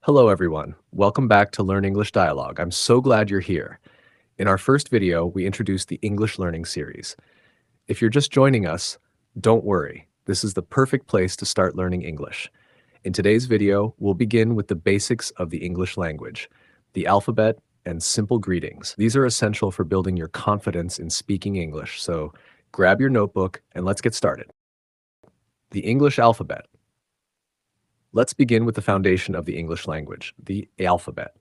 Hello, everyone. Welcome back to Learn English Dialogue. I'm so glad you're here. In our first video, we introduced the English Learning Series. If you're just joining us, don't worry. This is the perfect place to start learning English. In today's video, we'll begin with the basics of the English language, the alphabet, and simple greetings. These are essential for building your confidence in speaking English, so grab your notebook and let's get started. The English alphabet. Let's begin with the foundation of the English language, the alphabet.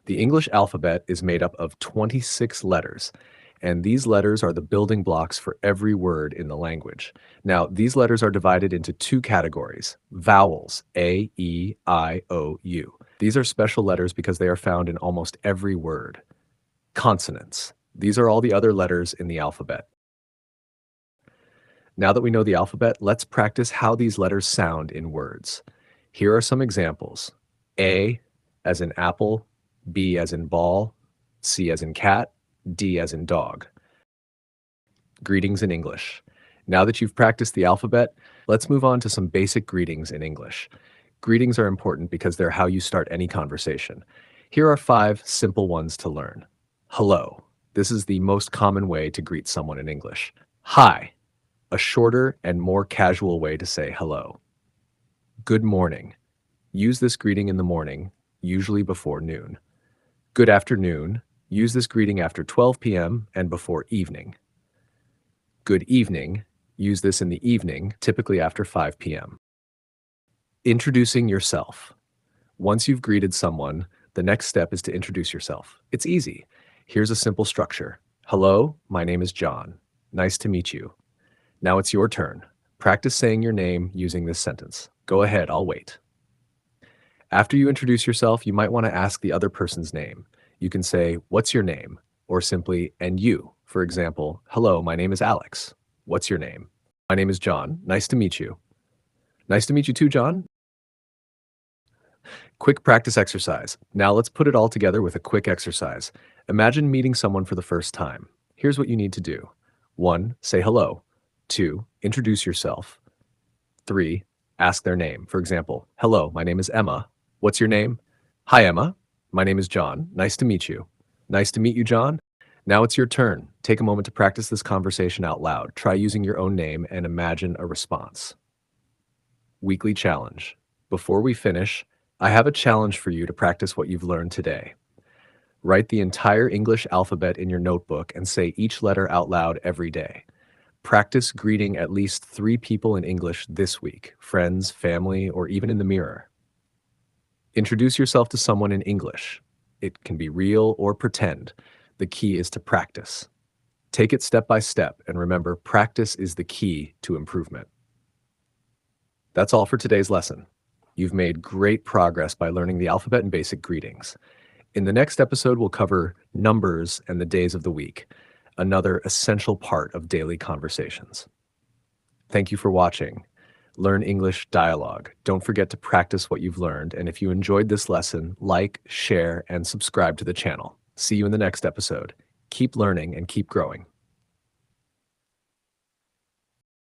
The English alphabet is made up of 26 letters, and these letters are the building blocks for every word in the language. Now, these letters are divided into two categories: vowels, A, E, I, O, U. These are special letters because they are found in almost every word. Consonants. These are all the other letters in the alphabet. Now that we know the alphabet, let's practice how these letters sound in words. Here are some examples. A as in apple, B as in ball, C as in cat, D as in dog. Greetings in English. Now that you've practiced the alphabet, let's move on to some basic greetings in English. Greetings are important because they're how you start any conversation. Here are 5 simple ones to learn. Hello. This is the most common way to greet someone in English. Hi. A shorter and more casual way to say hello. Good morning. Use this greeting in the morning, usually before noon. Good afternoon. Use this greeting after 12 p.m. and before evening. Good evening. Use this in the evening, typically after 5 p.m. Introducing yourself. Once you've greeted someone, the next step is to introduce yourself. It's easy. Here's a simple structure. Hello, my name is John. Nice to meet you. Now it's your turn. Practice saying your name using this sentence. Go ahead, I'll wait. After you introduce yourself, you might want to ask the other person's name. You can say, "What's your name?" or simply, "And you?" For example, "Hello, my name is Alex. What's your name?" "My name is John. Nice to meet you." "Nice to meet you too, John." Quick practice exercise. Now let's put it all together with a quick exercise. Imagine meeting someone for the first time. Here's what you need to do. 1. Say hello. 2. Introduce yourself. 3. Ask their name. For example, "Hello, my name is Emma. What's your name?" "Hi, Emma. My name is John. Nice to meet you." "Nice to meet you, John." Now it's your turn. Take a moment to practice this conversation out loud. Try using your own name and imagine a response. Weekly challenge. Before we finish, I have a challenge for you to practice what you've learned today. Write the entire English alphabet in your notebook and say each letter out loud every day. Practice greeting at least 3 people in English this week: friends, family, or even in the mirror. Introduce yourself to someone in English. It can be real or pretend. The key is to practice. Take it step by step, and remember, practice is the key to improvement. That's all for today's lesson. You've made great progress by learning the alphabet and basic greetings. In the next episode, we'll cover numbers and the days of the week, another essential part of daily conversations. Thank you for watching. Learn English Dialogue. Don't forget to practice what you've learned, and if you enjoyed this lesson, like, share, and subscribe to the channel. See you in the next episode. Keep learning and keep growing.